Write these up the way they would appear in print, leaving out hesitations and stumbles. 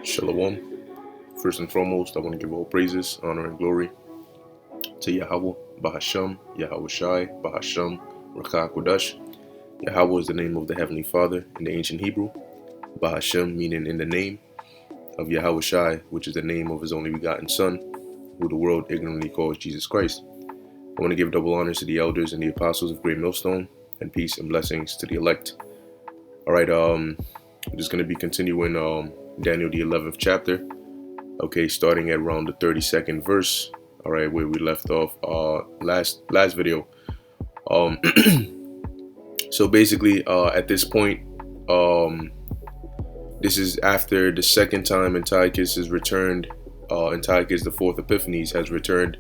Shalom. First and foremost, I want to give all praises, honor, and glory to Yahweh, Bahasham, Yahweh Shai, Bahasham, Rakah Kodash. Yahweh is the name of the Heavenly Father in the ancient Hebrew. Bahasham meaning in the name of Yahweh Shai, which is the name of his only begotten Son, who the world ignorantly calls Jesus Christ. I want to give double honors to the elders and the apostles of Great Millstone, and peace and blessings to the elect. All right, I'm just going to be continuing Daniel the 11th chapter. Okay, starting at around the 32nd verse. All right, where we left off last video. So basically, at this point, this is after the second time Antiochus has returned. Antiochus the fourth Epiphanes has returned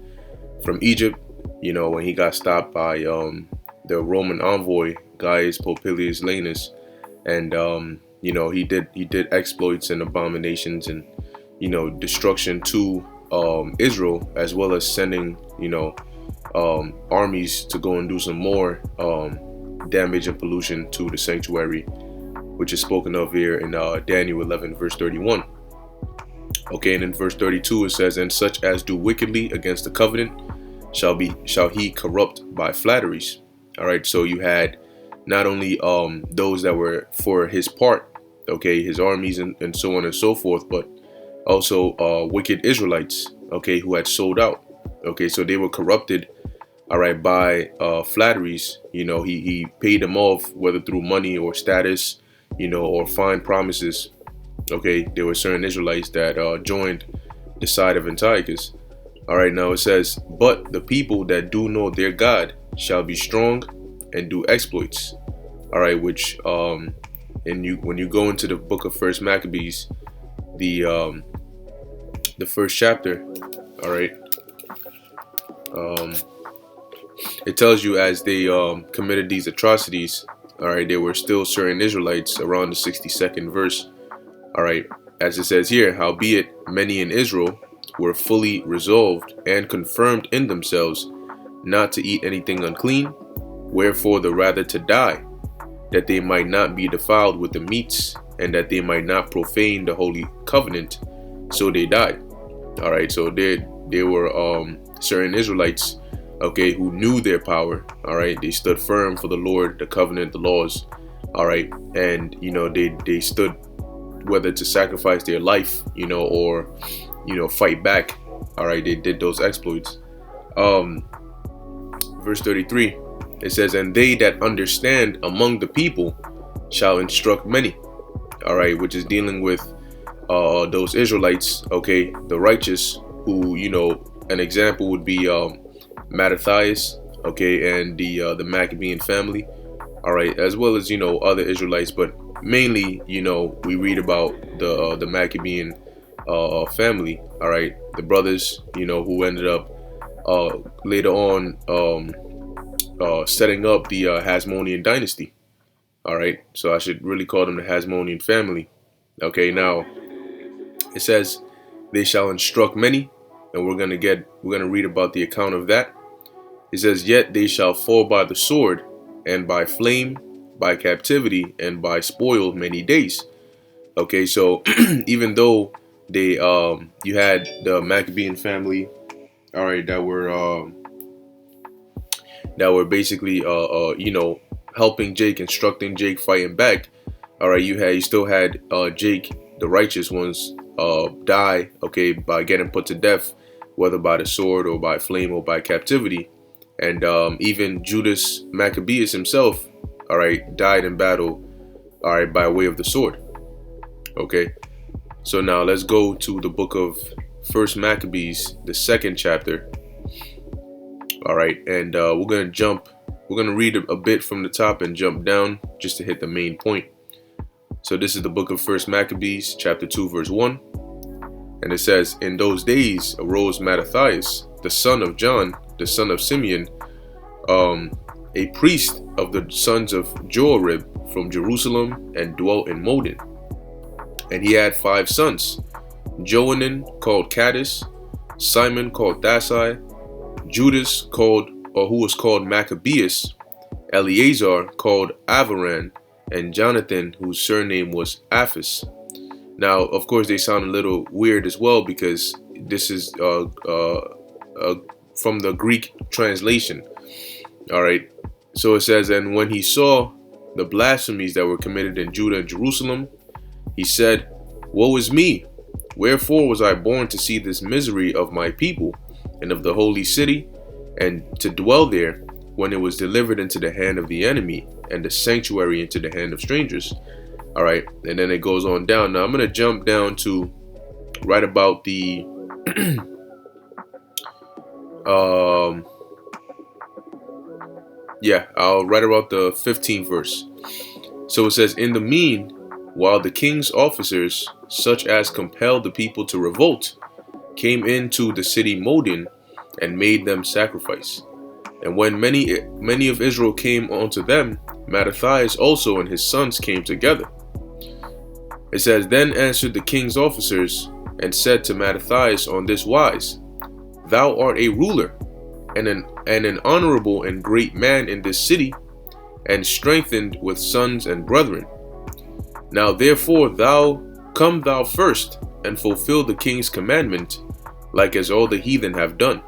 from Egypt. You know, when he got stopped by the Roman envoy Gaius Popilius Lanus, and you know, he did exploits and abominations and destruction to Israel, as well as sending armies to go and do some more damage and pollution to the sanctuary, which is spoken of here in Daniel 11 verse 31. Okay, and in verse 32 it says, "And such as do wickedly against the covenant shall he corrupt by flatteries." All right, so you had not only those that were for his part, okay, his armies and so on and so forth, but also wicked Israelites, okay, who had sold out. Okay, so they were corrupted, all right, by flatteries. You know, he paid them off, whether through money or status, or fine promises. Okay, there were certain Israelites that joined the side of Antiochus. All right, now it says, "But the people that do know their God shall be strong and do exploits." All right, which when you go into the book of First Maccabees, the first chapter, all right, it tells you as they committed these atrocities, all right, there were still certain Israelites around the 62nd verse. All right, as it says here, "Howbeit many in Israel were fully resolved and confirmed in themselves not to eat anything unclean, wherefore the rather to die, that they might not be defiled with the meats, and that they might not profane the holy covenant, so they died." All right, so there were certain Israelites, okay, who knew their power. All right, they stood firm for the Lord, the covenant, the laws. All right, and they stood whether to sacrifice their life, or fight back. All right, they did those exploits. Verse 33, it says, "And they that understand among the people shall instruct many." All right, which is dealing with those Israelites, okay, the righteous, who an example would be Mattathias, okay, and the Maccabean family. All right, as well as other Israelites, but mainly we read about the Maccabean family. All right, the brothers who ended up later on setting up the Hasmonean dynasty. All right, so I should really call them the Hasmonean family. Okay, now it says they shall instruct many, and we're gonna read about the account of that. It says, "Yet they shall fall by the sword, and by flame, by captivity, and by spoil many days." Okay, so even though they you had the Maccabean family, all right, that were basically helping Jake, instructing Jake, fighting back. All right, you still had Jake, the righteous ones, die, okay, by getting put to death, whether by the sword or by flame or by captivity. And even Judas Maccabeus himself, all right, died in battle, all right, by way of the sword. Okay, so now let's go to the book of First Maccabees, the second chapter. All right, and we're gonna read a bit from the top and jump down just to hit the main point. So this is the book of First Maccabees, chapter 2, verse 1. And it says, "In those days arose Mattathias, the son of John, the son of Simeon, a priest of the sons of Joarib from Jerusalem, and dwelt in Modin. And he had 5 sons, Johanan called Caddis, Simon called Thasai, Judas who was called Maccabeus, Eleazar called Avaran, and Jonathan, whose surname was Aphis. Now, of course, they sound a little weird as well because this is from the Greek translation. All right. So it says, and when he saw the blasphemies that were committed in Judah and Jerusalem, he said, woe is me! Wherefore was I born to see this misery of my people and of the holy city, and to dwell there, when it was delivered into the hand of the enemy, and the sanctuary into the hand of strangers. All right, and then it goes on down. Now I'm going to jump down to right about the I'll write about the 15th verse. So it says, in the mean, while the king's officers, such as compelled the people to revolt, came into the city Modin and made them sacrifice. And when many of Israel came unto them, Mattathias also and his sons came together. It says, then answered the king's officers and said to Mattathias on this wise, thou art a ruler and an honorable and great man in this city, and strengthened with sons and brethren. Now therefore come thou first, and fulfill the king's commandment, like as all the heathen have done,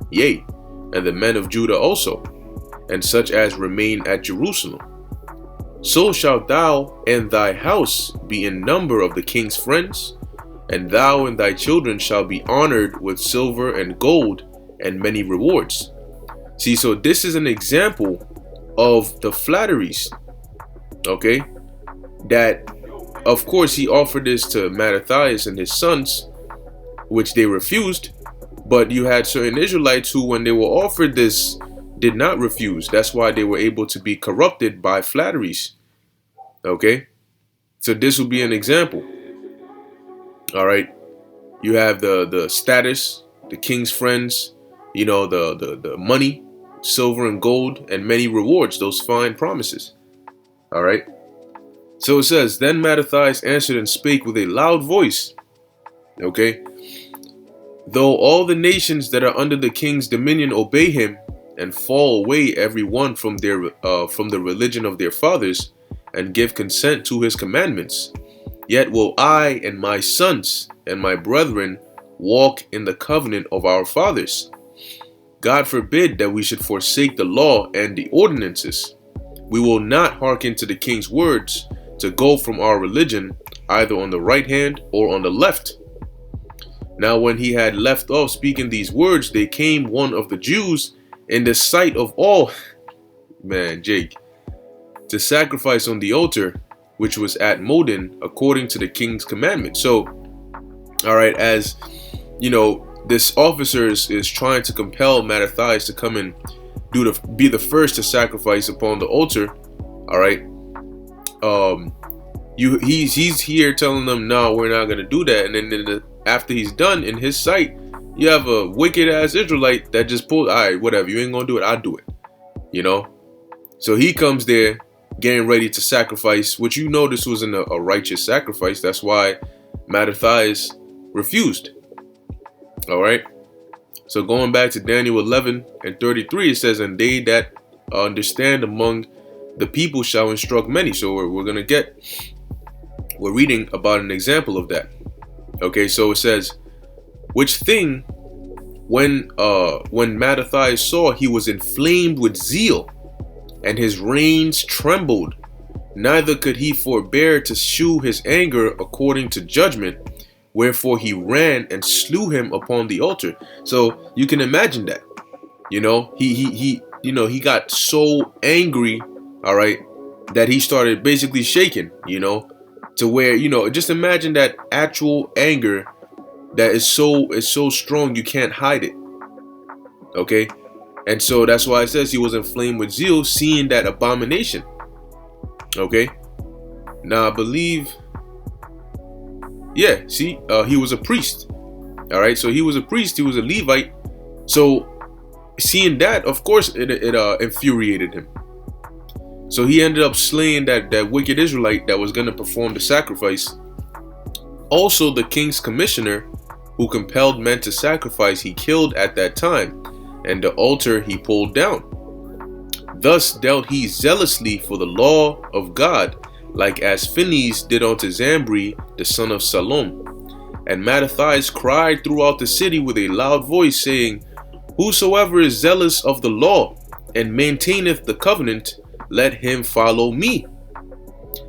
yea, and the men of Judah also, and such as remain at Jerusalem. So shalt thou and thy house be in number of the king's friends, and thou and thy children shall be honored with silver and gold and many rewards. See, so this is an example of the flatteries, okay, that of course he offered this to Mattathias and his sons, which they refused. But you had certain Israelites who, when they were offered this, did not refuse. That's why they were able to be corrupted by flatteries. Okay, so this would be an example. All right, you have the status, the king's friends, you know, the money, silver and gold, and many rewards, those fine promises. All right. So it says, then Mattathias answered and spake with a loud voice. Okay. Though all the nations that are under the king's dominion obey him and fall away every one from the religion of their fathers and give consent to his commandments, yet will I and my sons and my brethren walk in the covenant of our fathers. God forbid that we should forsake the law and the ordinances. We will not hearken to the king's words to go from our religion, either on the right hand or on the left. Now when he had left off speaking these words, there came one of the Jews in the sight of all, man, Jake, to sacrifice on the altar, which was at Modin, according to the king's commandment. So, all right, as you know, this officer is trying to compel Mattathias to come and be the first to sacrifice upon the altar. All right, he's here telling them, no, we're not gonna do that. And then after he's done, in his sight, you have a wicked ass Israelite that just pulled, all right, whatever, you ain't gonna do it, I'll do it, you know. So he comes there getting ready to sacrifice, which, you know, this wasn't a righteous sacrifice. That's why Mattathias refused. All right. So going back to Daniel 11:33, it says, and they that understand among the people shall instruct many. So we're reading about an example of that. Okay, so it says, which thing when Mattathias saw, he was inflamed with zeal, and his reins trembled, neither could he forbear to shew his anger according to judgment, wherefore he ran and slew him upon the altar. So you can imagine that, you know, he got so angry, all right, that he started basically shaking, you know, to where, you know, just imagine that actual anger that is so strong you can't hide it. Okay, and so that's why it says he was inflamed with zeal, seeing that abomination. Okay, now I believe, yeah, see, he was a priest. All right, so he was a priest, he was a Levite. So seeing that, of course, it infuriated him. So he ended up slaying that wicked Israelite that was going to perform the sacrifice. Also, the king's commissioner, who compelled men to sacrifice, he killed at that time, and the altar he pulled down. Thus dealt he zealously for the law of God, like as Phinehas did unto Zambri, the son of Salom. And Mattathias cried throughout the city with a loud voice, saying, Whosoever is zealous of the law, and maintaineth the covenant, let him follow me.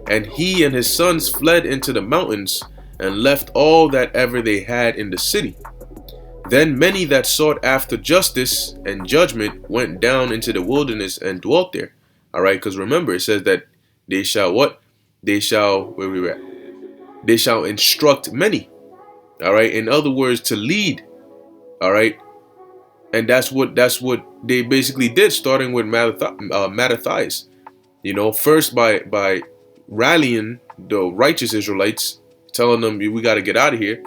And he and his sons fled into the mountains, and left all that ever they had in the city. Then many that sought after justice and judgment went down into the wilderness and dwelt there. All right, because remember, it says that they shall what? They shall, where we at? They shall instruct many. All right, in other words, to lead. All right, and that's what they basically did, starting with Mattathias. You know, first by rallying the righteous Israelites, telling them we got to get out of here,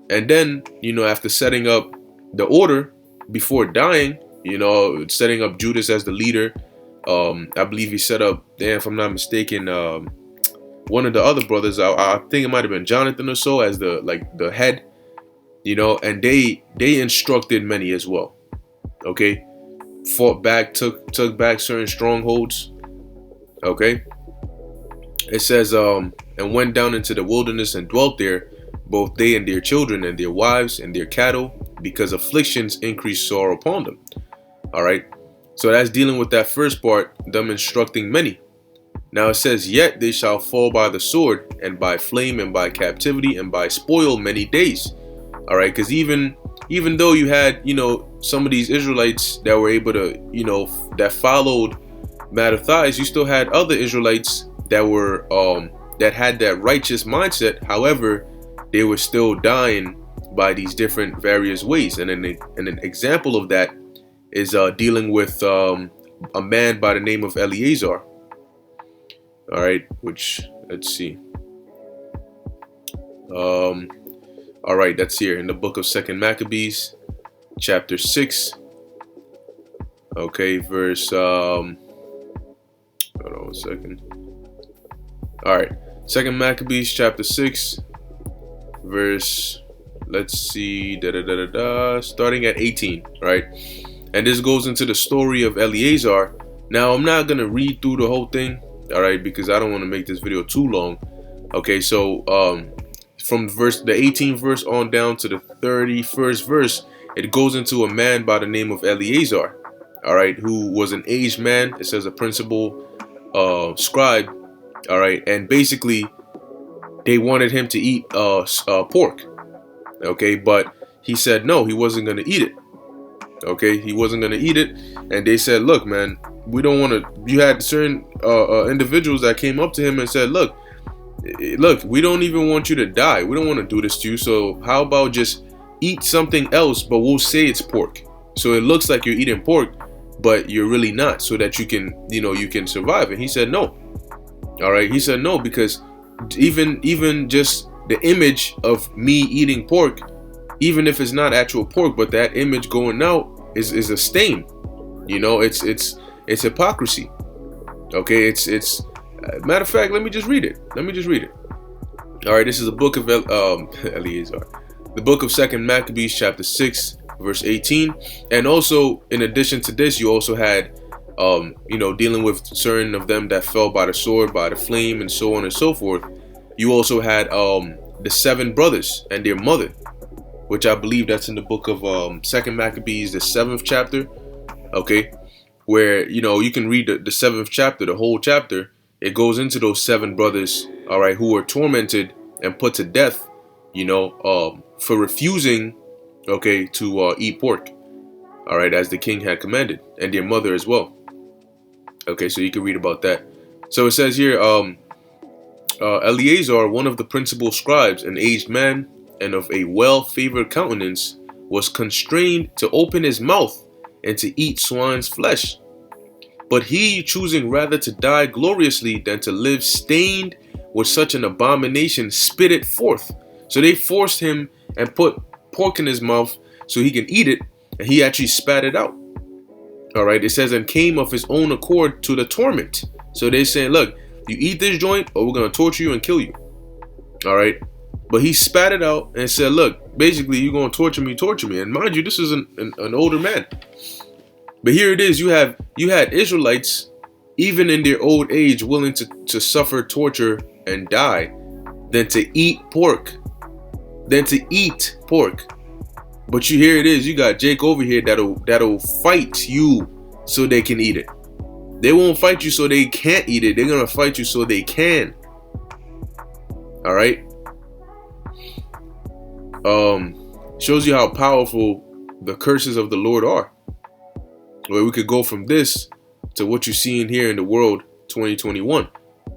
and then, you know, after setting up the order before dying, you know, setting up Judas as the leader. I believe he set up, if I'm not mistaken, one of the other brothers, I think it might have been Jonathan or so, as the head, you know, and they instructed many as well. Okay, fought back, took back certain strongholds. Okay, it says, and went down into the wilderness and dwelt there, both they and their children and their wives and their cattle, because afflictions increased sore upon them. All right, so that's dealing with that first part, them instructing many. Now it says, yet they shall fall by the sword, and by flame, and by captivity, and by spoil many days. All right, because even though you had, you know, some of these Israelites that were able to, you know, that followed Mattathias, you still had other Israelites that were that had that righteous mindset. However, they were still dying by these different various ways. And an example of that is dealing with a man by the name of Eleazar. All right, which, let's see. All right, that's here in the book of 2 Maccabees, chapter 6. Okay, verse, hold on a second. All right, 2 Maccabees, chapter 6, verse, let's see, starting at 18, right? And this goes into the story of Eleazar. Now, I'm not going to read through the whole thing, all right, because I don't want to make this video too long. Okay, so from the 18th verse on down to the 31st verse, it goes into a man by the name of Eleazar, all right, who was an aged man. It says a principal scribe, all right, and basically they wanted him to eat pork, okay, but he said no, he wasn't going to eat it. Okay, he wasn't going to eat it, and they said, look, man, we don't want to. You had certain individuals that came up to him and said, look, we don't even want you to die. We don't want to do this to you, so how about just eat something else, but we'll say it's pork, so it looks like you're eating pork, but you're really not, so that you can, you know, you can survive. And he said no. All right, he said no, because even just the image of me eating pork, even if it's not actual pork, but that image going out is a stain. You know, it's hypocrisy. Okay, it's matter of fact, let me just read it. All right, this is the book of Eleazar, the book of 2 Maccabees, chapter 6, verse 18. And also, in addition to this, you also had you know, dealing with certain of them that fell by the sword, by the flame, and so on and so forth. You also had the 7 brothers and their mother, which I believe that's in the book of 2 Maccabees, the 7th chapter. Okay, where, you know, you can read the 7th chapter, the whole chapter. It goes into those 7 brothers, all right, who were tormented and put to death, you know, for refusing, okay, to eat pork, all right, as the king had commanded, and their mother as well. Okay, so you can read about that. So it says here, Eleazar, one of the principal scribes, an aged man and of a well-favored countenance, was constrained to open his mouth and to eat swine's flesh. But he, choosing rather to die gloriously than to live stained with such an abomination, spit it forth. So they forced him and put pork in his mouth so he can eat it, and he actually spat it out. All right, it says, and came of his own accord to the torment. So they're saying, look, you eat this joint or we're going to torture you and kill you. All right. But he spat it out and said, look, basically, you're going to torture me. And mind you, this is an older man. But here it is. You had Israelites, even in their old age, willing to suffer torture and die, than to eat pork. But here it is, you got Jake over here that'll fight you so they can eat it. They won't fight you so they can't eat it. They're gonna fight you so they can. All right. Shows you how powerful the curses of the Lord are. Where we could go from this to what you're seeing here in the world 2021.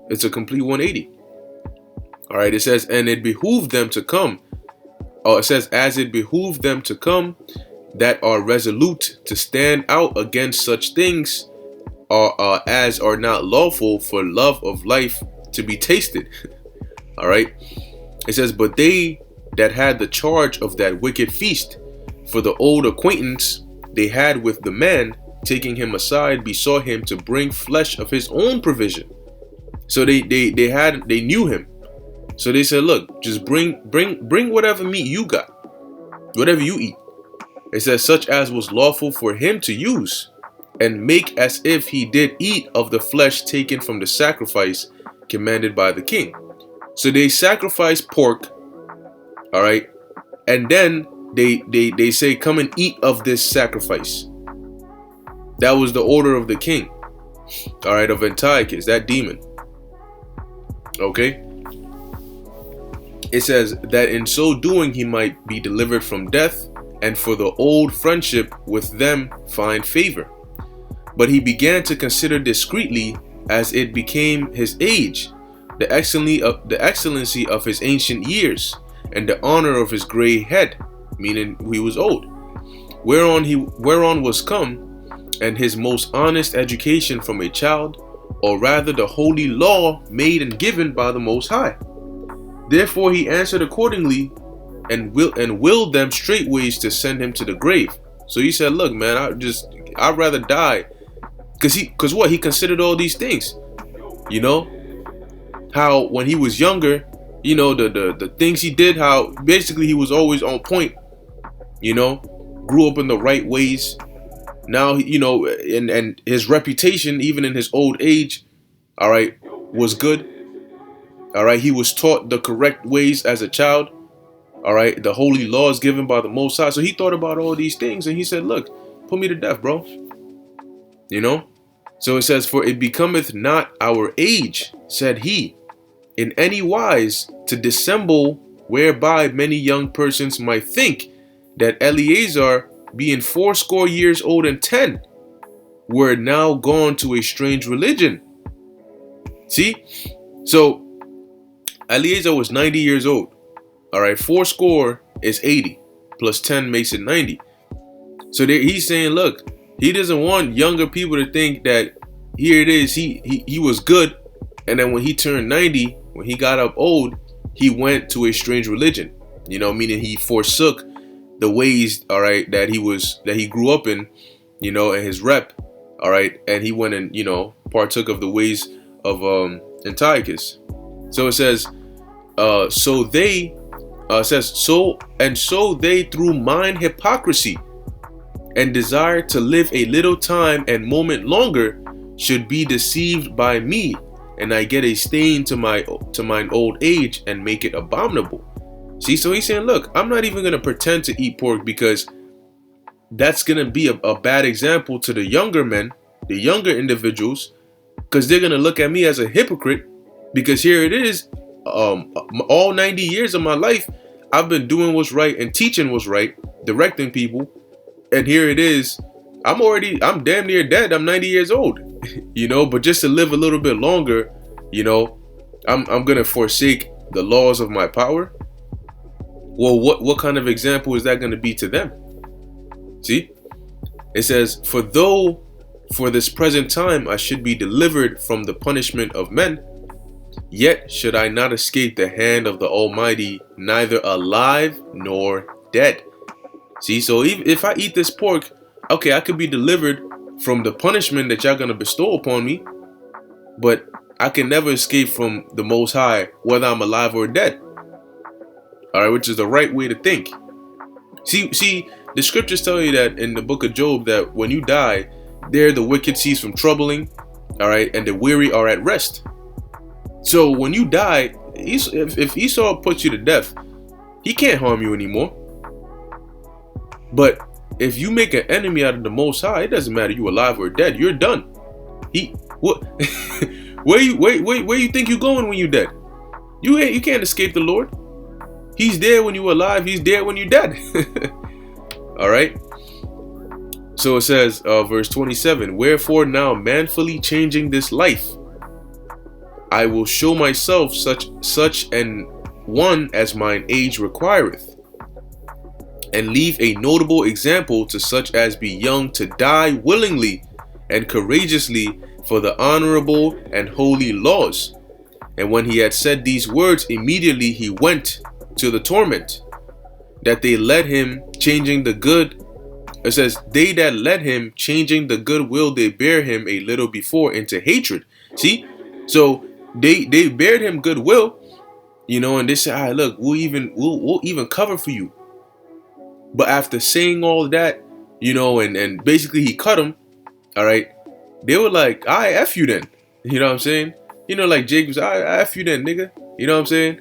It's a complete 180. All right. It says, and it behooved them to come. It says, as it behooved them to come that are resolute to stand out against such things as are not lawful for love of life to be tasted. All right. It says, but they that had the charge of that wicked feast, for the old acquaintance they had with the man, taking him aside, besought him to bring flesh of his own provision. So they knew him. So they said, look, just bring whatever meat you got, whatever you eat. It says, such as was lawful for him to use, and make as if he did eat of the flesh taken from the sacrifice commanded by the king. So they sacrifice pork, all right, and then they say, come and eat of this sacrifice. That was the order of the king, all right, of Antiochus, that demon. Okay. It says that in so doing he might be delivered from death, and for the old friendship with them find favor. But he began to consider discreetly, as it became his age, the excellency of his ancient years, and the honor of his gray head, meaning he was old, whereon was come, and his most honest education from a child, or rather the holy law made and given by the Most High. Therefore he answered accordingly, and willed them straightways to send him to the grave. So he said, look, man, I'd rather die. Because what? He considered all these things. You know? How when he was younger, you know, the things he did, how basically he was always on point. You know? Grew up in the right ways. Now, you know, and his reputation, even in his old age, all right, was good. All right, he was taught the correct ways as a child. All right, the holy laws given by the Most High. So he thought about all these things and he said, look, put me to death, bro. You know? So it says, for it becometh not our age, said he, in any wise to dissemble, whereby many young persons might think that Eleazar, being 80 years old and 10, were now gone to a strange religion. See? So Eleazar was 90 years old. All right, 80 is 80 plus 10 makes it 90. So he's saying, look, he doesn't want younger people to think that here it is, he was good, and then when he turned 90, when he got up old, he went to a strange religion. You know, meaning he forsook the ways, all right, that he grew up in, you know, and his rep, all right, and he went and, you know, partook of the ways of Antiochus. So it says, so they through mine hypocrisy and desire to live a little time and moment longer should be deceived by me, and I get a stain to mine old age and make it abominable. See, so he's saying, look, I'm not even going to pretend to eat pork because that's going to be a bad example to the younger men, the younger individuals, because they're going to look at me as a hypocrite. Because here it is, all 90 years of my life, I've been doing what's right and teaching what's right, directing people. And here it is, I'm damn near dead. I'm 90 years old, you know, but just to live a little bit longer, you know, I'm going to forsake the laws of my power. Well, what kind of example is that going to be to them? See, it says, for though for this present time I should be delivered from the punishment of men, yet should I not escape the hand of the Almighty, neither alive nor dead. See, so if I eat this pork, okay, I could be delivered from the punishment that y'all gonna bestow upon me, but I can never escape from the Most High, whether I'm alive or dead. All right, which is the right way to think. See, the scriptures tell you that in the book of Job that when you die, there the wicked cease from troubling, all right, and the weary are at rest. So when you die, if Esau puts you to death, he can't harm you anymore. But if you make an enemy out of the Most High, it doesn't matter you alive or dead. You're done. What? where you think you going when you dead? You can't escape the Lord. He's there when you alive. He's there when you dead. All right. So it says, verse 27. Wherefore now manfully changing this life, I will show myself such an one as mine age requireth, and leave a notable example to such as be young to die willingly and courageously for the honorable and holy laws. And when he had said these words, immediately he went to the torment, that they led him, changing the good. It says, they that led him, changing the good will they bear him a little before into hatred. See? So they bared him goodwill, and they said, all right, look, we'll even cover for you. But after saying all that, and basically he cut him, all right, they were like, all right, F you then. You know what I'm saying? Like Jake was, all right, F you then, nigga. You know what I'm saying?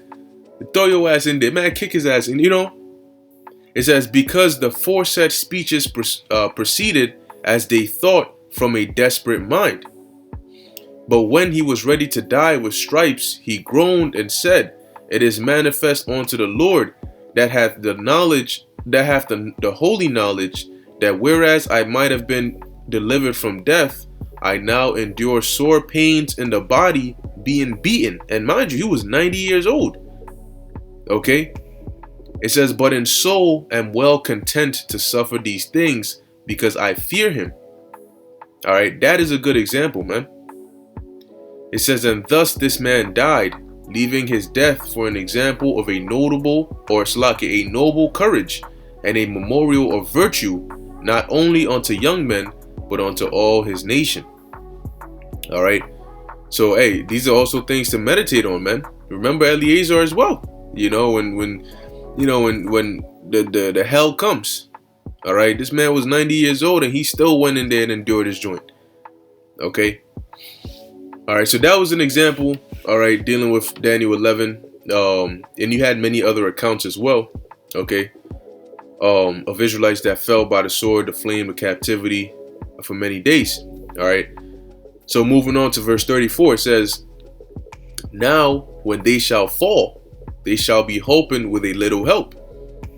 Throw your ass in there, man, kick his ass in, It says, because the foresaid speeches proceeded as they thought from a desperate mind. But when he was ready to die with stripes, he groaned and said, it is manifest unto the Lord that hath the knowledge, that hath the holy knowledge, that whereas I might have been delivered from death, I now endure sore pains in the body, being beaten. And mind you, he was 90 years old. Okay? It says, but in soul am well content to suffer these things, because I fear him. All right, that is a good example, man. It says, and thus this man died, leaving his death for an example of a noble courage, and a memorial of virtue, not only unto young men, but unto all his nation. All right. So, hey, these are also things to meditate on, man. Remember Eleazar as well. When the hell comes. All right. This man was 90 years old and he still went in there and endured his joint. Okay. All right. So that was an example. All right. Dealing with Daniel 11. And you had many other accounts as well. Okay. Of Israelites that fell by the sword, the flame, the captivity for many days. All right. So moving on to verse 34, it says, now when they shall fall, they shall be hoping with a little help.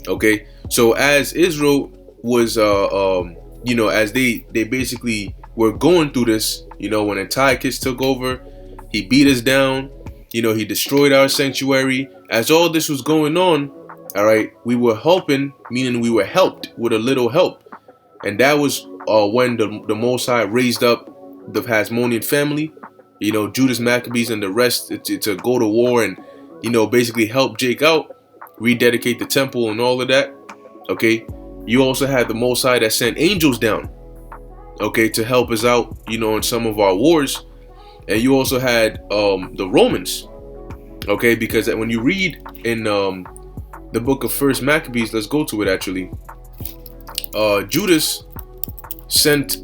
Okay. So as Israel was, as they basically were going through this, when Antiochus took over, he beat us down, he destroyed our sanctuary. As all this was going on, all right, we were helping, meaning we were helped with a little help. And that was when the Most High raised up the Hasmonean family, Judas, Maccabees, and the rest to go to war and, basically help Jake out, rededicate the temple and all of that. Okay. You also had the Most High that sent angels down, okay, to help us out, in some of our wars. And you also had the Romans, okay, because when you read in the book of First Maccabees, let's go to it actually. Judas sent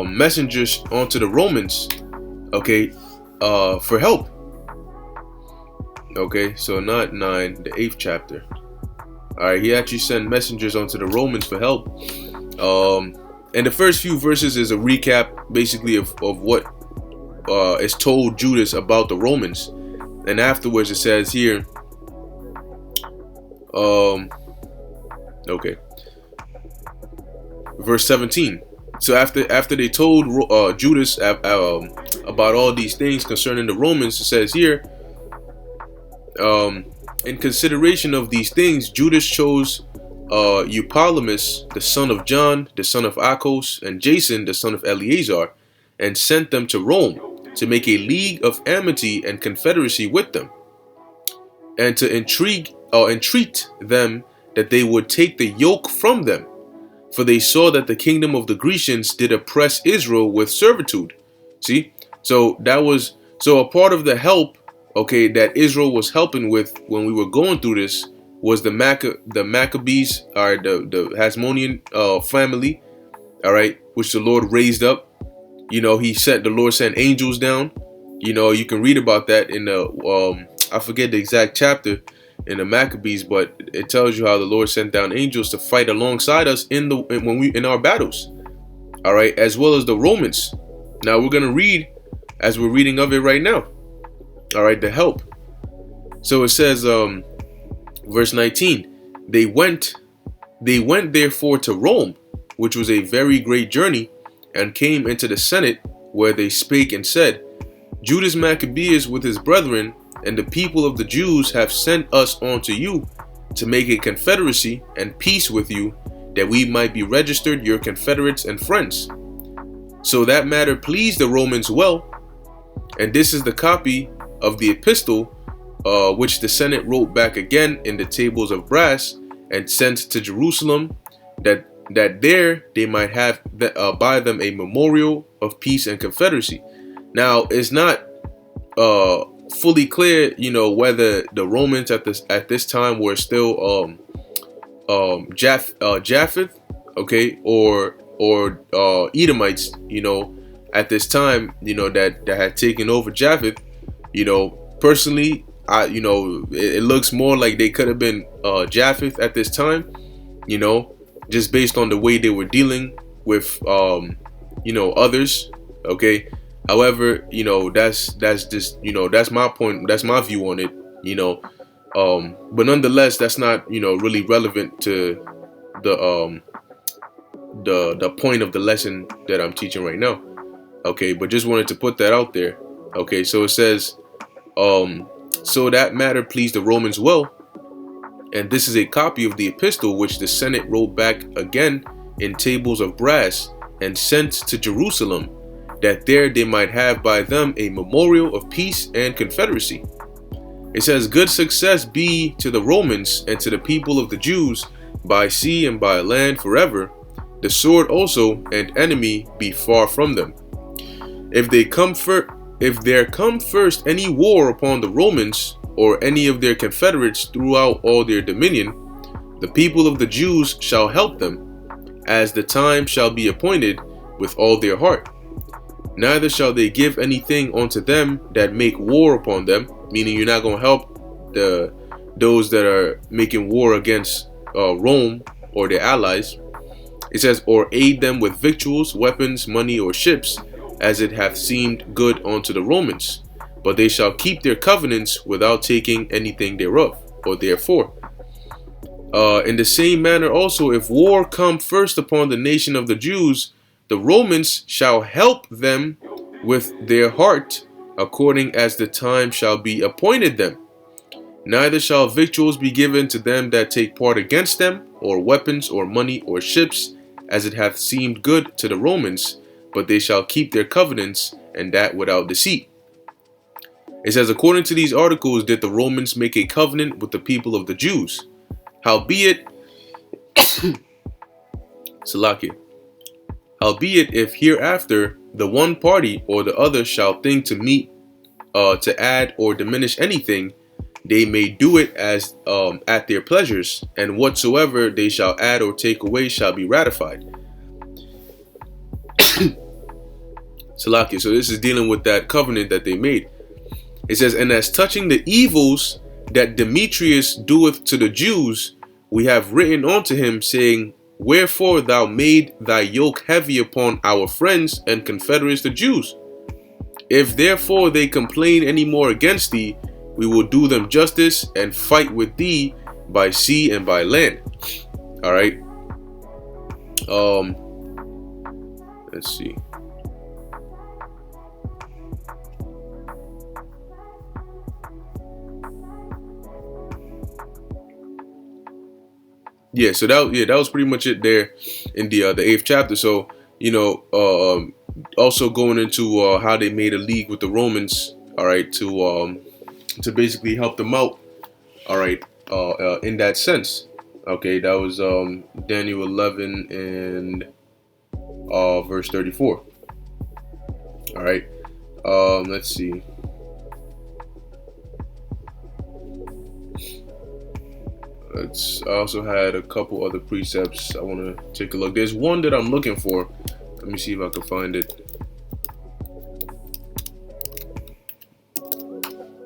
messengers onto the Romans, okay, for help. Okay, so not 9, the 8th chapter. All right, he actually sent messengers onto the Romans for help. And the first few verses is a recap, basically, of what is told Judas about the Romans. And afterwards, it says here, okay, verse 17. So after they told Judas about all these things concerning the Romans, it says here, in consideration of these things, Judas chose Eupolemus, the son of John, the son of Achos, and Jason, the son of Eleazar, and sent them to Rome to make a league of amity and confederacy with them, and to entreat them that they would take the yoke from them. For they saw that the kingdom of the Grecians did oppress Israel with servitude. See? So that was, a part of the help, okay, that Israel was helping with when we were going through this was the Maccabees, or the Hasmonean family, all right, which the Lord raised up, The Lord sent angels down. You can read about that in the I forget the exact chapter in the Maccabees, but it tells you how the Lord sent down angels to fight alongside us in our battles. All right, as well as the Romans. Now we're gonna read as we're reading of it right now. All right, the help. So it says, verse 19, they went therefore to Rome, which was a very great journey, and came into the Senate, where they spake and said, Judas Maccabeus with his brethren and the people of the Jews have sent us unto you to make a confederacy and peace with you, that we might be registered your confederates and friends. So that matter pleased the Romans well, and this is the copy of the epistle which the Senate wrote back again in the tables of brass and sent to Jerusalem, that there they might have by them a memorial of peace and confederacy. Now it's not fully clear, whether the Romans at this time were still Japheth, okay, or Edomites, at this time, that had taken over Japheth. Personally, it looks more like they could have been Japheth at this time, just based on the way they were dealing with others, okay. However, that's just that's my point, that's my view on it, but nonetheless, that's not really relevant to the point of the lesson that I'm teaching right now, okay. But just wanted to put that out there, okay. So it says, so that matter pleased the Romans well, and this is a copy of the epistle which the Senate wrote back again in tables of brass and sent to Jerusalem, that there they might have by them a memorial of peace and confederacy. It says, good success be to the Romans and to the people of the Jews by sea and by land forever, the sword also and enemy be far from them. If there come first any war upon the Romans or any of their confederates throughout all their dominion, the people of the Jews shall help them, as the time shall be appointed, with all their heart. Neither shall they give anything unto them that make war upon them, meaning you're not going to help those that are making war against Rome or their allies. It says, or aid them with victuals, weapons, money, or ships, as it hath seemed good unto the Romans. But they shall keep their covenants without taking anything thereof, or therefore. In the same manner also, if war come first upon the nation of the Jews, the Romans shall help them with their heart, according as the time shall be appointed them. Neither shall victuals be given to them that take part against them, or weapons, or money, or ships, as it hath seemed good to the Romans, but they shall keep their covenants, and that without deceit. It says, according to these articles did the Romans make a covenant with the people of the Jews. Howbeit, Salakia. Howbeit, if hereafter the one party or the other shall think to meet, to add or diminish anything, they may do it as at their pleasures, and whatsoever they shall add or take away shall be ratified. Salakia. So this is dealing with that covenant that they made. It says, and as touching the evils that Demetrius doeth to the Jews, we have written unto him, saying, wherefore thou made thy yoke heavy upon our friends and confederates the Jews. If therefore they complain any more against thee, we will do them justice and fight with thee by sea and by land. All right. Let's see. Yeah, so that was pretty much it there in the 8th chapter. So also going into how they made a league with the Romans, all right, to basically help them out, all right, in that sense. Okay, that was Daniel 11 and verse 34. All right, let's see. I also had a couple other precepts I want to take a look. There's one that I'm looking for. Let me see if I can find it.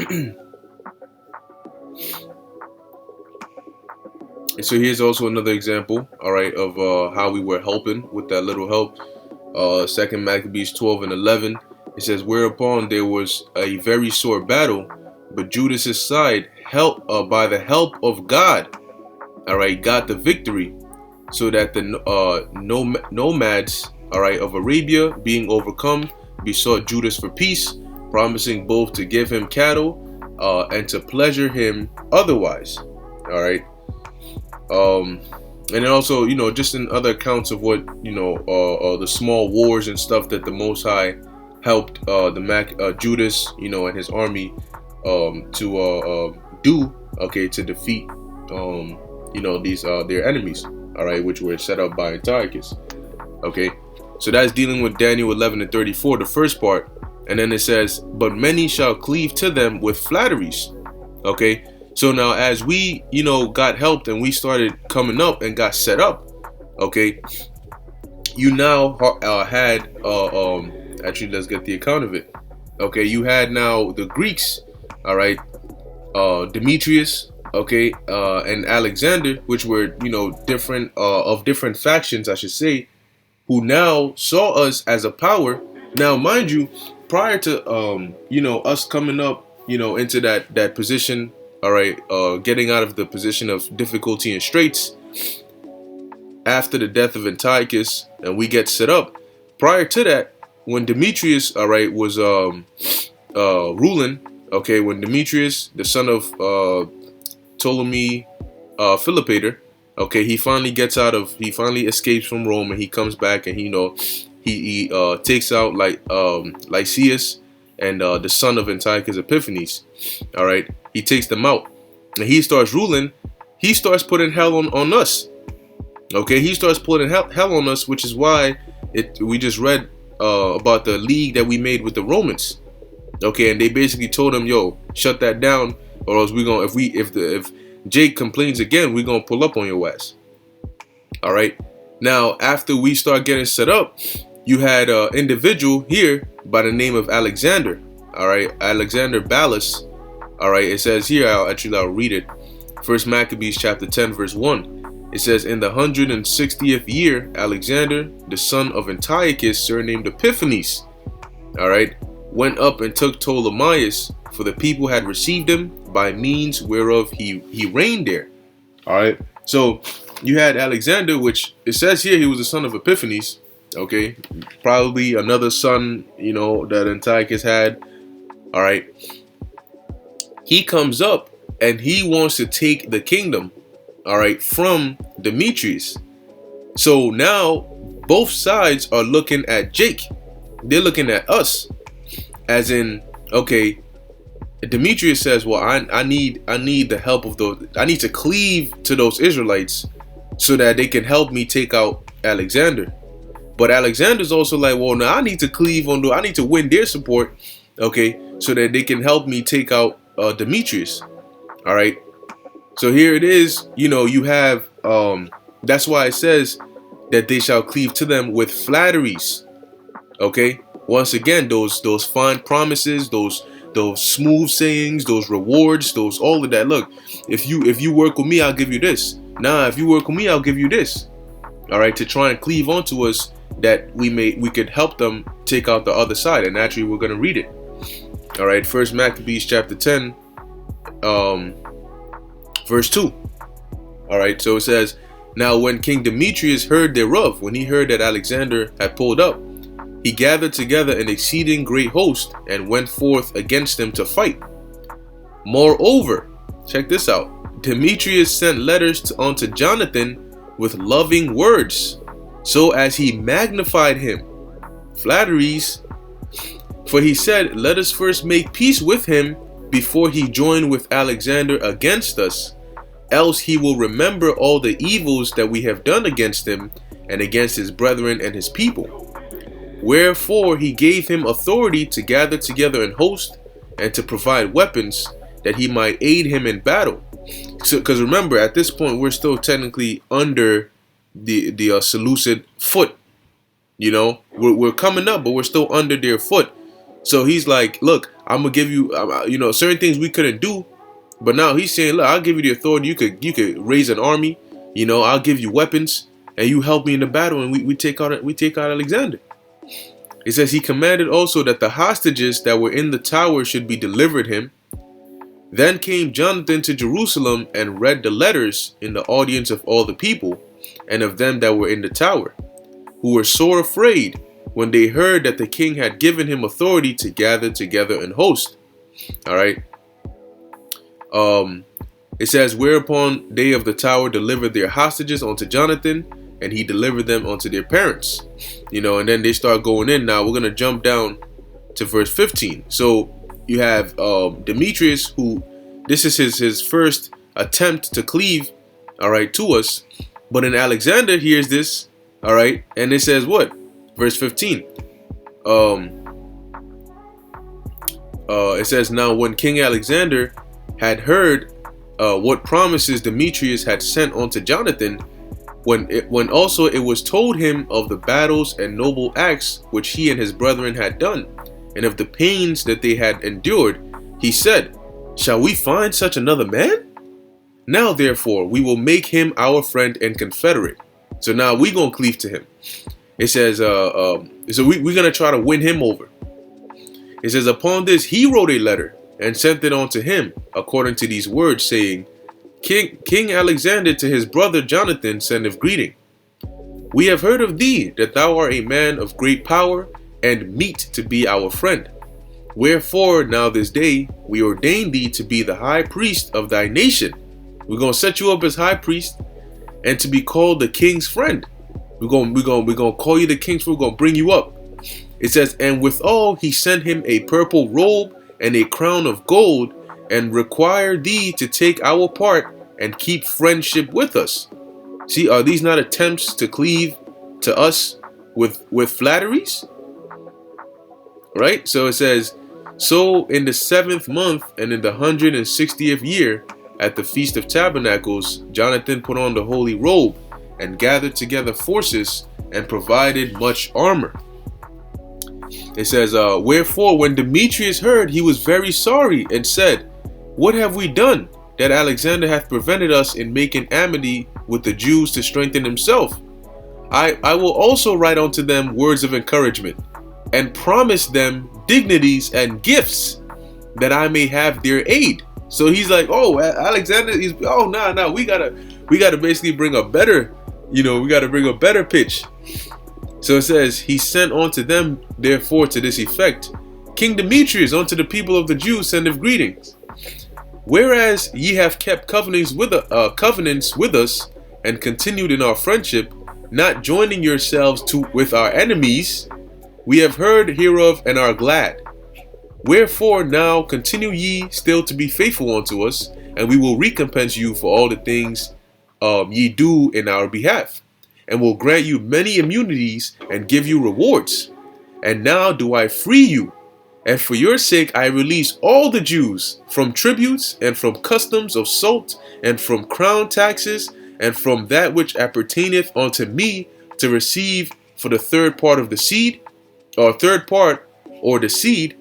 And so here's also another example, all right, of how we were helping with that little help. Second Maccabees 12 and 11. It says, whereupon there was a very sore battle, but Judas's side help by the help of God, all right, got the victory, so that the nomads, all right, of Arabia, being overcome, besought Judas for peace, promising both to give him cattle and to pleasure him otherwise. All right. And then also, just in other accounts of what, the small wars and stuff that the Most High helped Judas, and his army to do, okay, to defeat, these their enemies, all right, which were set up by Antiochus. Okay, so that's dealing with Daniel 11 and 34, the first part. And then it says, but many shall cleave to them with flatteries. Okay, so now as we, got helped and we started coming up and got set up, okay, you now had, actually, let's get the account of it. Okay, you had now the Greeks, all right, Demetrius, okay, and Alexander, which were, different, of different factions, I should say, who now saw us as a power. Now, mind you, prior to, us coming up, into that position, all right, getting out of the position of difficulty and straits, after the death of Antiochus, and we get set up, prior to that, when Demetrius, all right, was ruling, okay, when Demetrius, the son of Ptolemy Philopator, okay, he finally escapes from Rome, and he comes back, and he takes out Lysias and the son of Antiochus Epiphanes. All right, he takes them out, and he starts ruling. He starts putting hell on us. Okay, he starts putting hell on us, which is why we just read about the league that we made with the Romans. Okay, and they basically told him, "Yo, shut that down, or else we're gonna if Jake complains again, we're gonna pull up on your ass." All right. Now, after we start getting set up, you had an individual here by the name of Alexander. All right, Alexander Ballas. All right, it says here, I'll read it. First Maccabees chapter 10, verse 1. It says, in the 160th year, Alexander, the son of Antiochus, surnamed Epiphanes, all right, went up and took Ptolemais, for the people had received him, by means whereof he reigned there. All right, so you had Alexander, which it says here he was the son of Epiphanes. Okay, probably another son, that Antiochus had. All right, he comes up and he wants to take the kingdom, all right, from Demetrius. So now both sides are looking at Jake. They're looking at us, as in, okay, Demetrius says, well, I need the help of those. I need to cleave to those Israelites so that they can help me take out Alexander. But Alexander's also like, well, now I need to cleave on. I need to win their support, okay, so that they can help me take out Demetrius. All right. So here it is. You have. That's why it says that they shall cleave to them with flatteries. Okay. Once again, those fine promises, those smooth sayings, those rewards, those all of that. Look, if you work with me, I'll give you this. Nah, if you work with me, I'll give you this. All right, to try and cleave onto us, that we could help them take out the other side. And naturally, we're going to read it. All right, First Maccabees chapter 10, verse 2. All right, so it says, now when King Demetrius heard thereof, when he heard that Alexander had pulled up, he gathered together an exceeding great host and went forth against them to fight. Moreover, check this out, Demetrius sent letters unto Jonathan with loving words, so as he magnified him. Flatteries. For he said, let us first make peace with him before he join with Alexander against us, else he will remember all the evils that we have done against him and against his brethren and his people. Wherefore he gave him authority to gather together an host and to provide weapons, that he might aid him in battle. So, because remember, at this point we're still technically under the Seleucid foot. We're coming up, but we're still under their foot. So he's like, look, I'm gonna give you, certain things we couldn't do, but now he's saying, look, I'll give you the authority. You could raise an army. I'll give you weapons, and you help me in the battle, and we take out Alexander. It says he commanded also that the hostages that were in the tower should be delivered him. Then came Jonathan to Jerusalem and read the letters in the audience of all the people and of them that were in the tower, who were sore afraid when they heard that the king had given him authority to gather together an host. All right. It says, whereupon they of the tower delivered their hostages unto Jonathan, and he delivered them unto their parents. And then they start going in. Now we're going to jump down to verse 15. So you have Demetrius, who this is his first attempt to cleave, all right, to us. But then Alexander hears this, all right, and it says what? Verse 15. It says, now when King Alexander had heard what promises Demetrius had sent unto Jonathan, when also it was told him of the battles and noble acts which he and his brethren had done, and of the pains that they had endured, he said, shall we find such another man? Now therefore we will make him our friend and confederate. So now we're going to cleave to him. It says, so we're going to try to win him over. It says, upon this he wrote a letter and sent it unto him, according to these words, saying, King Alexander to his brother Jonathan sendeth greeting. We have heard of thee that thou art a man of great power, and meet to be our friend. Wherefore now this day we ordain thee to be the high priest of thy nation. We're going to set you up as high priest, and to be called the king's friend. We're going to call you the king's friend. We're going to bring you up. It says, and withal he sent him a purple robe and a crown of gold, and require thee to take our part and keep friendship with us. See, are these not attempts to cleave to us with flatteries? Right? So it says, so in the 7th month and in the 160th year, at the Feast of Tabernacles, Jonathan put on the holy robe and gathered together forces and provided much armor. It says, wherefore when Demetrius heard, he was very sorry and said, what have we done that Alexander hath prevented us in making amity with the Jews to strengthen himself? I will also write unto them words of encouragement, and promise them dignities and gifts, that I may have their aid. So he's like, oh, Alexander, we gotta basically bring a better, we gotta bring a better pitch. So it says, he sent unto them therefore to this effect, King Demetrius unto the people of the Jews sendeth greetings. Whereas ye have kept covenants with us, and continued in our friendship, not joining yourselves with our enemies, we have heard hereof and are glad. Wherefore now continue ye still to be faithful unto us, and we will recompense you for all the things ye do in our behalf, and will grant you many immunities and give you rewards. And now do I free you, and for your sake I release all the Jews from tributes and from customs of salt and from crown taxes and from that which appertaineth unto me, to receive for the third part of the seed, or third part or the seed,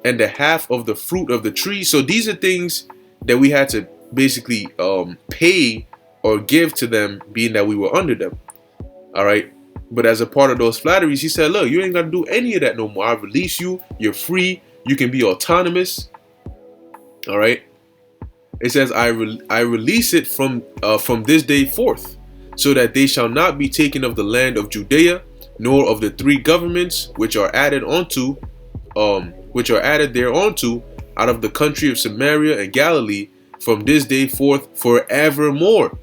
and the half of the fruit of the tree. So these are things that we had to basically pay or give to them, being that we were under them. All right. But as a part of those flatteries, he said, look, you ain't got to do any of that no more. I release you. You're free. You can be autonomous. All right. It says, I release it from this day forth, so that they shall not be taken of the land of Judea, nor of the 3 governments which are added thereunto, out of the country of Samaria and Galilee, from this day forth forevermore.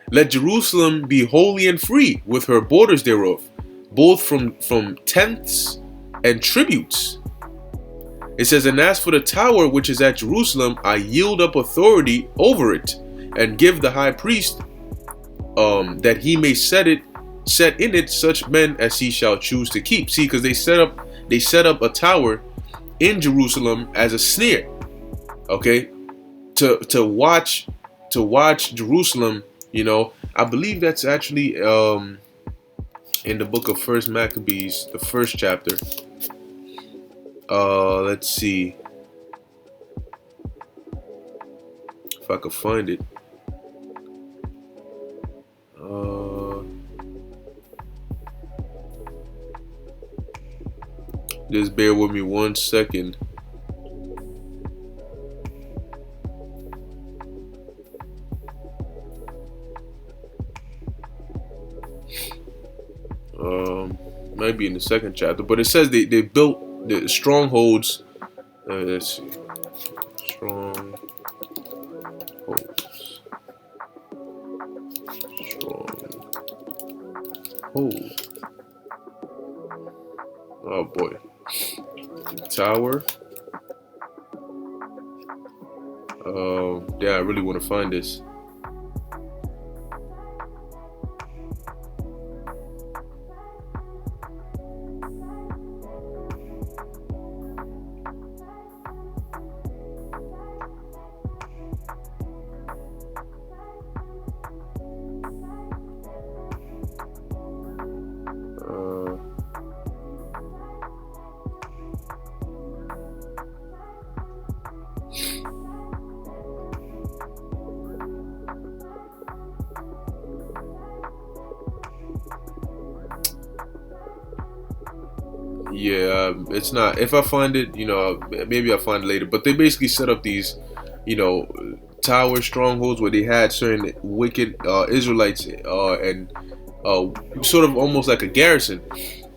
Let Jerusalem be holy and free, with her borders thereof, both from tenths and tributes. It says, and as for the tower which is at Jerusalem, I yield up authority over it, and give the high priest, that he may set in it such men as he shall choose to keep. See, because they set up a tower in Jerusalem as a snare, okay, to watch Jerusalem. I believe that's actually in the book of First Maccabees, the 1st chapter. Let's see if I could find it. Just bear with me 1 second. Might be in the 2nd chapter, but it says they built the strongholds. Let's see, strongholds, stronghold. Oh boy, tower. Yeah, I really want to find this. Yeah, it's not. If I find it, maybe I'll find it later. But they basically set up these, tower strongholds where they had certain wicked Israelites and sort of almost like a garrison,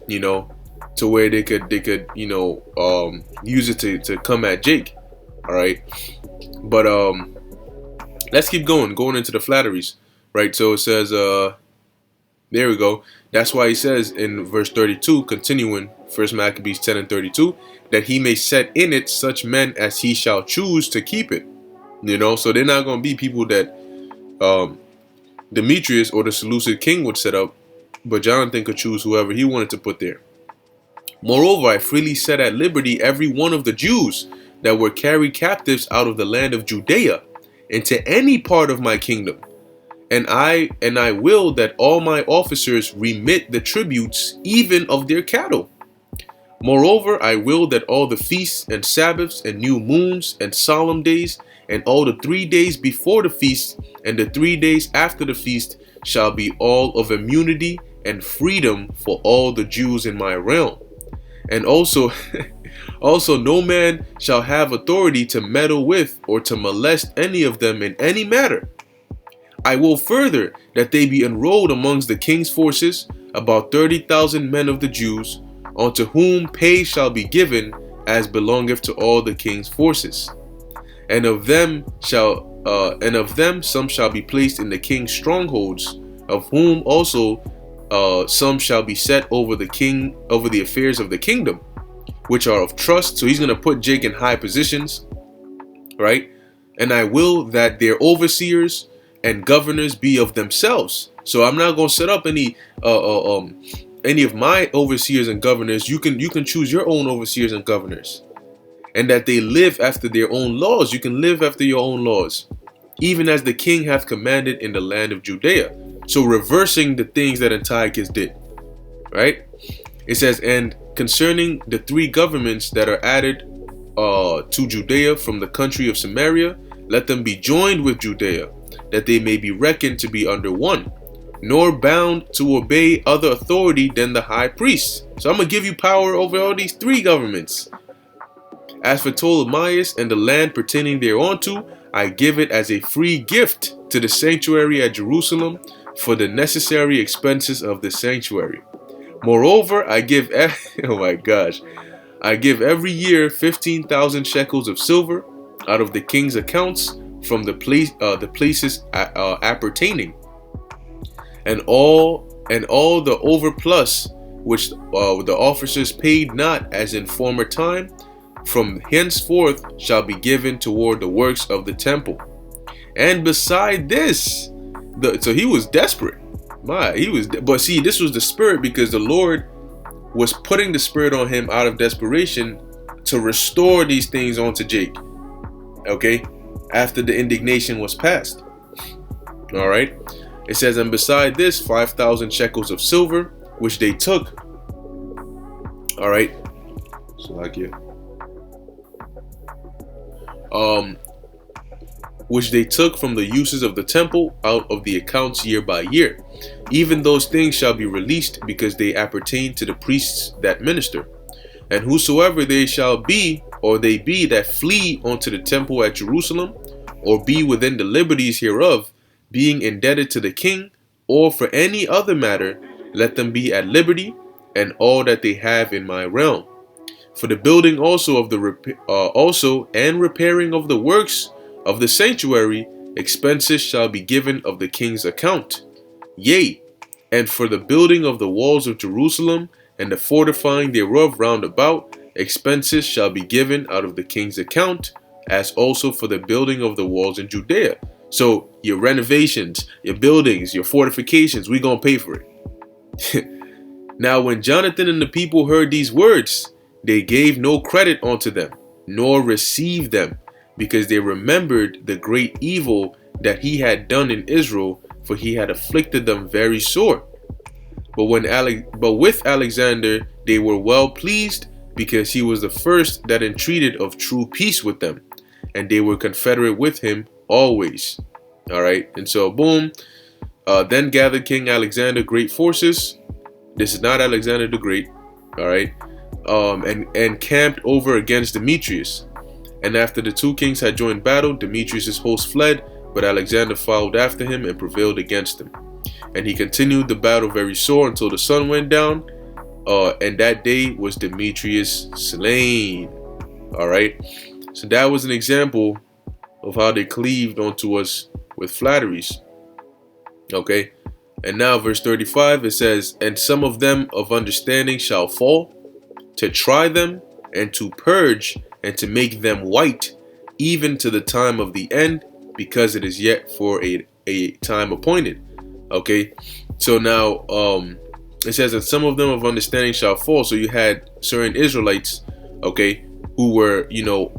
to where they could use it to come at Jake. All right, but let's keep going into the flatteries, right? So it says there we go. That's why he says in verse 32, continuing 1 Maccabees 10 and 32, that he may set in it such men as he shall choose to keep it. So they're not going to be people that Demetrius or the Seleucid king would set up, but Jonathan could choose whoever he wanted to put there. Moreover, I freely set at liberty every one of the Jews that were carried captives out of the land of Judea into any part of my kingdom. And I will that all my officers remit the tributes even of their cattle. Moreover, I will that all the feasts and Sabbaths and new moons and solemn days and all the 3 days before the feast and the 3 days after the feast shall be all of immunity and freedom for all the Jews in my realm. And also no man shall have authority to meddle with or to molest any of them in any matter. I will further that they be enrolled amongst the king's forces, about 30,000 men of the Jews, unto whom pay shall be given as belongeth to all the king's forces. And of them some shall be placed in the king's strongholds, of whom also some shall be set over the affairs of the kingdom, which are of trust. So he's going to put Jake in high positions, right? And I will that their overseers and governors be of themselves. So I'm not going to set up any of my overseers and governors. You can choose your own overseers and governors, and that they live after their own laws. You can live after your own laws, even as the king hath commanded in the land of Judea. So reversing the things that Antiochus did, right? It says, and concerning the 3 governments that are added to Judea from the country of Samaria, let them be joined with Judea, that they may be reckoned to be under one, nor bound to obey other authority than the high priest. So I'm going to give you power over all these 3 governments. As for Ptolemaeus and the land pertaining thereunto, I give it as a free gift to the sanctuary at Jerusalem for the necessary expenses of the sanctuary. Moreover, I give I give every year 15,000 shekels of silver out of the king's accounts from the places appertaining, and all the overplus which the officers paid not as in former time, from henceforth shall be given toward the works of the temple. And beside this, so he was desperate. But see, this was the spirit, because the Lord was putting the spirit on him out of desperation to restore these things onto Jake. Okay, after the indignation was passed. All right, it says, and beside this, 5,000 shekels of silver, which they took. All right, so like um, which they took from the uses of the temple out of the accounts year by year. Even those things shall be released, because they appertain to the priests that minister. And whosoever they shall be, or they be, that flee unto the temple at Jerusalem, or be within the liberties hereof, being indebted to the king, or for any other matter, let them be at liberty, and all that they have in my realm. For the building also of the and repairing of the works of the sanctuary, expenses shall be given of the king's account. Yea, and for the building of the walls of Jerusalem, and the fortifying thereof round about, expenses shall be given out of the king's account, as also for the building of the walls in Judea. So your renovations, your buildings, your fortifications, we gonna pay for it. Now when Jonathan and the people heard these words, they gave no credit unto them, nor received them, because they remembered the great evil that he had done in Israel, for he had afflicted them very sore. But with Alexander they were well pleased, because he was the first that entreated of true peace with them, and they were confederate with him always. All right, and so boom. Then gathered King Alexander great forces. This is not Alexander the Great. All right, and camped over against Demetrius. And after the two kings had joined battle, Demetrius' host fled, but Alexander followed after him and prevailed against him. And he continued the battle very sore until the sun went down, and that day was Demetrius slain. All right, so that was an example of how they cleaved onto us with flatteries. Okay, and now verse 35, it says, and some of them of understanding shall fall, to try them, and to purge, and to make them white, even to the time of the end, because it is yet for a time appointed. Okay, so now it says that some of them of understanding shall fall. So you had certain Israelites, okay, who were,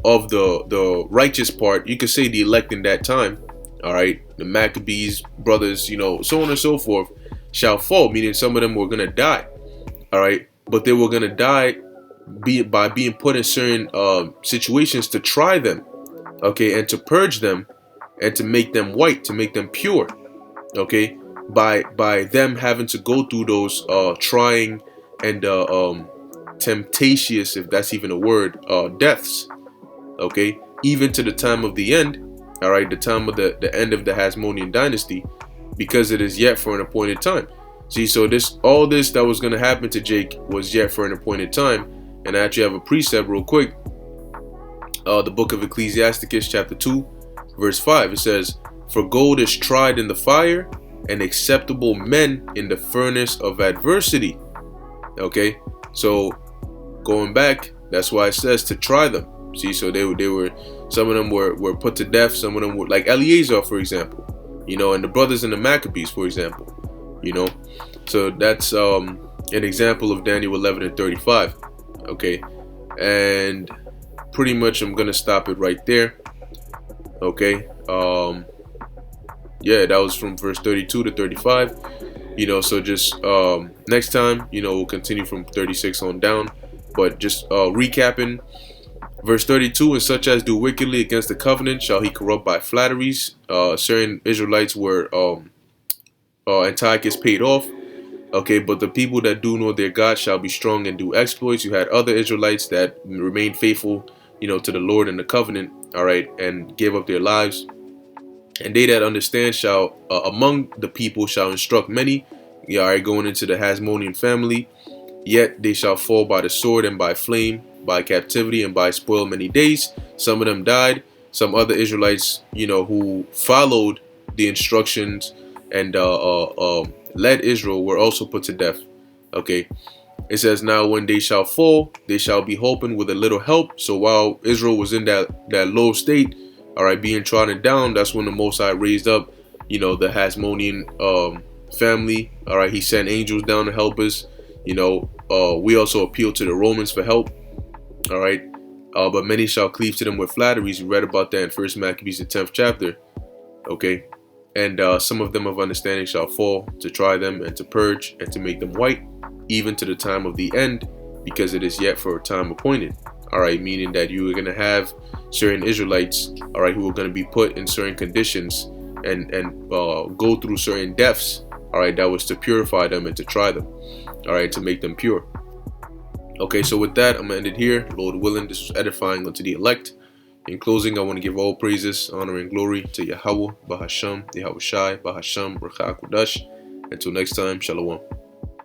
of the righteous part, you could say the elect in that time. All right, the Maccabees brothers, so on and so forth, shall fall, meaning some of them were gonna die. All right, but they were gonna die by being put in certain situations to try them, okay, and to purge them, and to make them white, to make them pure, okay, by them having to go through those trying and temptatious, if that's even a word, deaths, okay, even to the time of the end. All right, the time of the end of the Hasmonean dynasty, because it is yet for an appointed time. See, so all this that was going to happen to Jake was yet for an appointed time. And I actually have a precept real quick. The book of Ecclesiasticus chapter 2 verse 5, it says, for gold is tried in the fire, and acceptable men in the furnace of adversity. Okay, so going back, that's why it says to try them. See, so they were some of them were put to death. Some of them were like Eleazar, for example, and the brothers in the Maccabees, for example, so that's an example of Daniel 11 and 35. Okay, and pretty much I'm gonna stop it right there. Okay, yeah, that was from verse 32 to 35. So just next time, we'll continue from 36 on down. But just recapping, verse 32, and such as do wickedly against the covenant shall he corrupt by flatteries. Certain Israelites were Antiochus paid off. Okay, but the people that do know their God shall be strong and do exploits. You had other Israelites that remained faithful, to the Lord and the covenant, all right, and gave up their lives. And they that understand shall, among the people, shall instruct many. Yeah, all right, going into the Hasmonean family. Yet they shall fall by the sword and by flame, by captivity and by spoil many days. Some of them died. Some other Israelites, who followed the instructions and led Israel, were also put to death. Okay, it says, now when they shall fall, they shall be hoping with a little help. So while Israel was in that low state, all right, being trodden down, that's when the Most High raised up, the Hasmonean family. All right, he sent angels down to help us. We also appeal to the Romans for help. All right, but many shall cleave to them with flatteries. We read about that in 1 Maccabees, the 10th chapter. Okay, and some of them of understanding shall fall, to try them and to purge and to make them white, even to the time of the end, because it is yet for a time appointed. All right, meaning that you are going to have, certain Israelites, all right, who were going to be put in certain conditions and go through certain deaths, all right, that was to purify them and to try them, all right, to make them pure. Okay, so with that, I'm going to end it here. Lord willing, this was edifying unto the elect. In closing, I want to give all praises, honor, and glory to Yahweh, Bahasham, Yahweh Shai, Bahasham, Rakha Kudash. Until next time, Shalom.